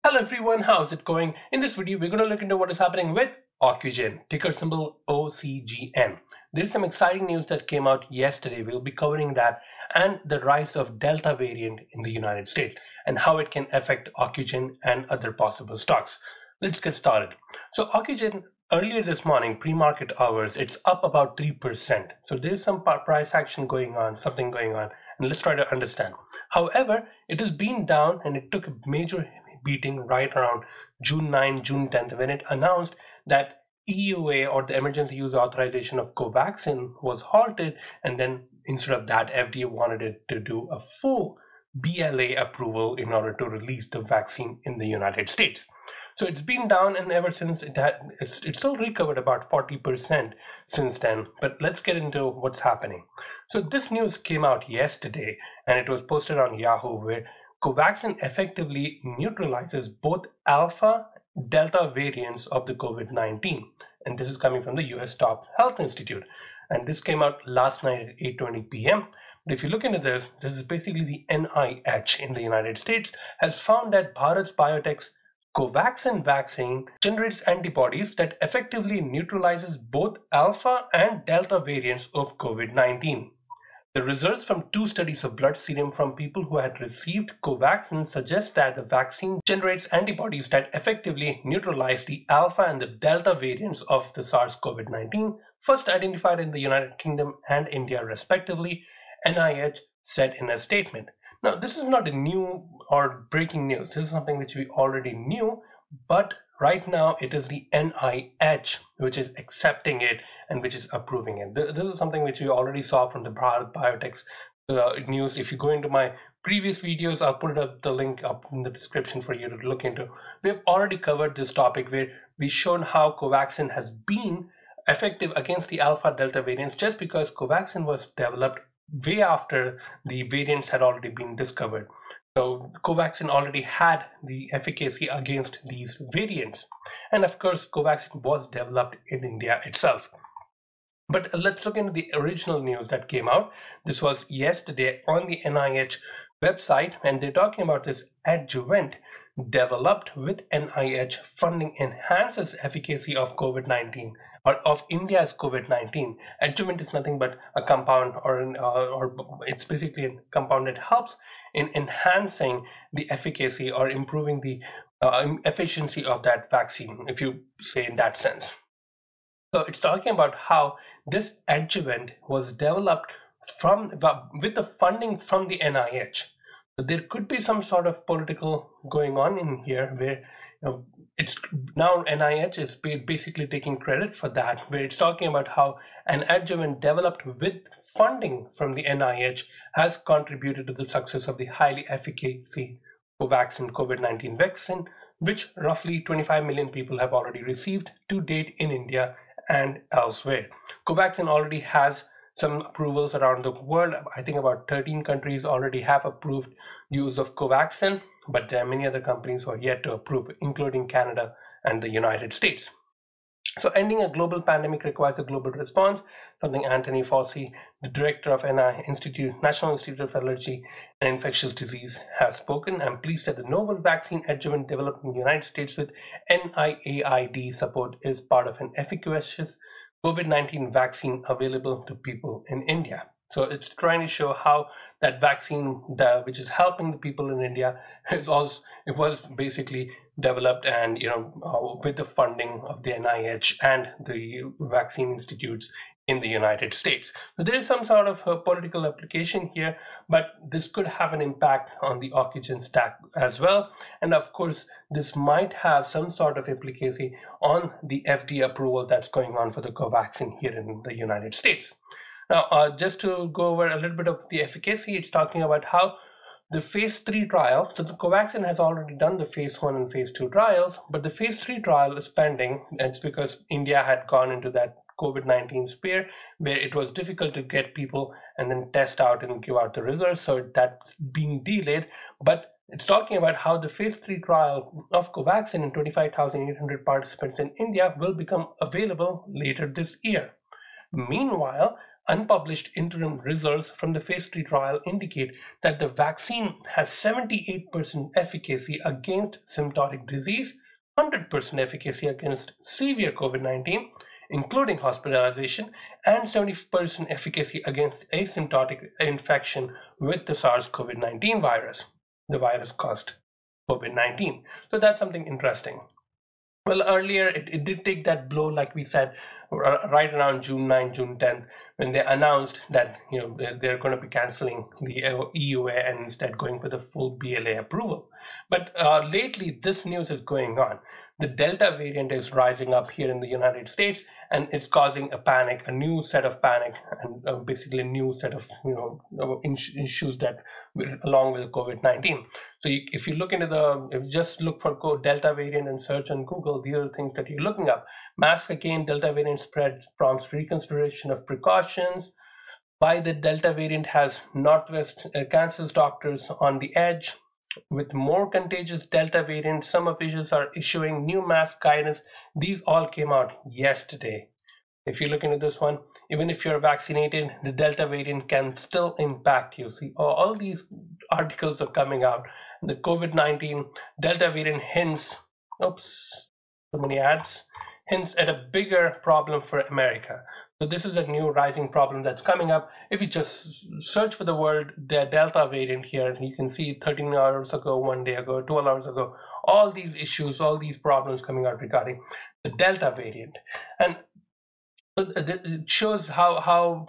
Hello everyone, how's it going? In this video, we're going to look into what is happening with Ocugen, ticker symbol OCGN. There's some exciting news that came out yesterday. We'll be covering that and the rise of Delta variant in the United States and how it can affect Ocugen and other possible stocks. Let's get started. So Ocugen, earlier this morning, pre-market hours, it's up about 3%. So there's some price action going on, something going on, and let's try to understand. However, it has been down and it took a major beating right around June 9, June 10th when it announced that EUA or the emergency use authorization of COVAXIN was halted, and then instead of that FDA wanted it to do a full BLA approval in order to release the vaccine in the United States. So it's been down, and ever since it's still recovered about 40% since then. But let's get into what's happening. So this news came out yesterday and it was posted on Yahoo, where COVAXIN effectively neutralizes both alpha delta variants of the COVID-19, and this is coming from the US Top Health Institute, and this came out last night at 8:20 p.m. But if you look into this is basically the NIH in the United States has found that Bharat Biotech's COVAXIN vaccine generates antibodies that effectively neutralizes both alpha and delta variants of COVID-19. The results from 2 studies of blood serum from people who had received COVAXIN suggest that the vaccine generates antibodies that effectively neutralize the alpha and the delta variants of the SARS-CoV-19, first identified in the United Kingdom and India respectively, NIH said in a statement. Now, this is not a new or breaking news. This is something which we already knew, but right now it is the NIH which is accepting it and which is approving it. This is something which we already saw from the Bharat Biotech's news. If you go into my previous videos, I'll put the link up in the description for you to look into. We have already covered this topic where we showed how COVAXIN has been effective against the alpha delta variants just because COVAXIN was developed way after the variants had already been discovered. So COVAXIN already had the efficacy against these variants. And of course, COVAXIN was developed in India itself. But let's look into the original news that came out. This was yesterday on the NIH website, and they're talking about this adjuvant developed with NIH funding enhances efficacy of COVID-19 or of India's COVID-19. Adjuvant is nothing but a compound or it's basically a compound that helps in enhancing the efficacy or improving the efficiency of that vaccine, if you say in that sense. So it's talking about how this adjuvant was developed with the funding from the NIH. So there could be some sort of political going on in here where it's now NIH is basically taking credit for that, where it's talking about how an adjuvant developed with funding from the NIH has contributed to the success of the highly efficacious COVAXIN COVID-19 vaccine, which roughly 25 million people have already received to date in India and elsewhere. COVAXIN already has some approvals around the world. I think about 13 countries already have approved use of COVAXIN, but there are many other companies who are yet to approve, including Canada and the United States. So ending a global pandemic requires a global response, something Anthony Fauci, the director of NIH National Institute of Allergy and Infectious Disease, has spoken. I'm pleased that the novel vaccine adjuvant developed in the United States with NIAID support is part of an efficacious COVID-19 vaccine available to people in India. So it's trying to show how that vaccine, which is helping the people in India, it was basically developed and with the funding of the NIH and the vaccine institutes in the United States. So there is some sort of a political application here, but this could have an impact on the Ocugen stack as well. And of course, this might have some sort of implication on the FDA approval that's going on for the COVAXIN here in the United States. Now, just to go over a little bit of the efficacy, it's talking about how the phase 3 trial, so the COVAXIN has already done the phase 1 and phase 2 trials, but the phase 3 trial is pending. It's because India had gone into that COVID-19 sphere where it was difficult to get people and then test out and give out the results, so that's being delayed. But it's talking about how the phase 3 trial of COVAXIN in 25,800 participants in India will become available later this year. Meanwhile, Unpublished interim results from the phase 3 trial indicate that the vaccine has 78% efficacy against symptomatic disease, 100% efficacy against severe COVID-19, including hospitalization, and 70% efficacy against asymptomatic infection with the SARS-CoV-19 virus. The virus caused COVID-19. So that's something interesting. Well, earlier it did take that blow, like we said, right around June 9, June 10th, when they announced that they're going to be canceling the EUA and instead going for the full BLA approval. But lately, this news is going on. The Delta variant is rising up here in the United States, and it's causing a panic, a new set of panic, and basically a new set of issues that along with COVID-19. So if you look into if you just look for Delta variant and search on Google, these are the things that you're looking up. Mask again, Delta variant spread prompts reconsideration of precautions. Why the Delta variant has Northwest Kansas doctors on the edge. With more contagious Delta variant, some officials are issuing new mask guidance. These all came out yesterday. If you look into this one, even if you're vaccinated, the Delta variant can still impact you. See, all these articles are coming out. The COVID-19 Delta variant hints, oops, so many ads, hints at a bigger problem for America. So this is a new rising problem that's coming up. If you just search for the word the Delta variant here, you can see 13 hours ago, 1 day ago, 12 hours ago, all these issues, all these problems coming out regarding the Delta variant. And it shows how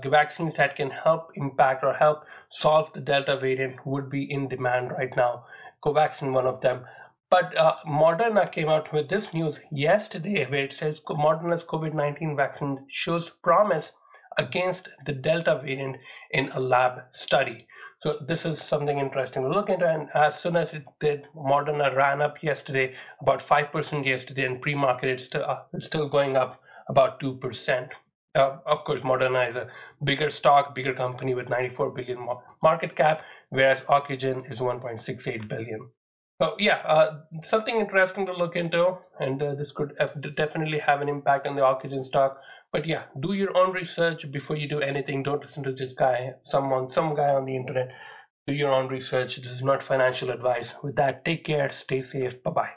vaccines that can help impact or help solve the Delta variant would be in demand right now. COVAXIN, one of them. But Moderna came out with this news yesterday where it says Moderna's COVID-19 vaccine shows promise against the Delta variant in a lab study. So this is something interesting to look into, and as soon as it did, Moderna ran up yesterday, about 5% yesterday, and pre-market it's still going up about 2%. Of course, Moderna is a bigger stock, bigger company with 94 billion market cap, whereas Ocugen is 1.68 billion. So yeah, something interesting to look into, and this could definitely have an impact on the Ocugen stock. But yeah, do your own research before you do anything. Don't listen to this guy, some guy on the internet. Do your own research. This is not financial advice. With that, take care, stay safe, bye-bye.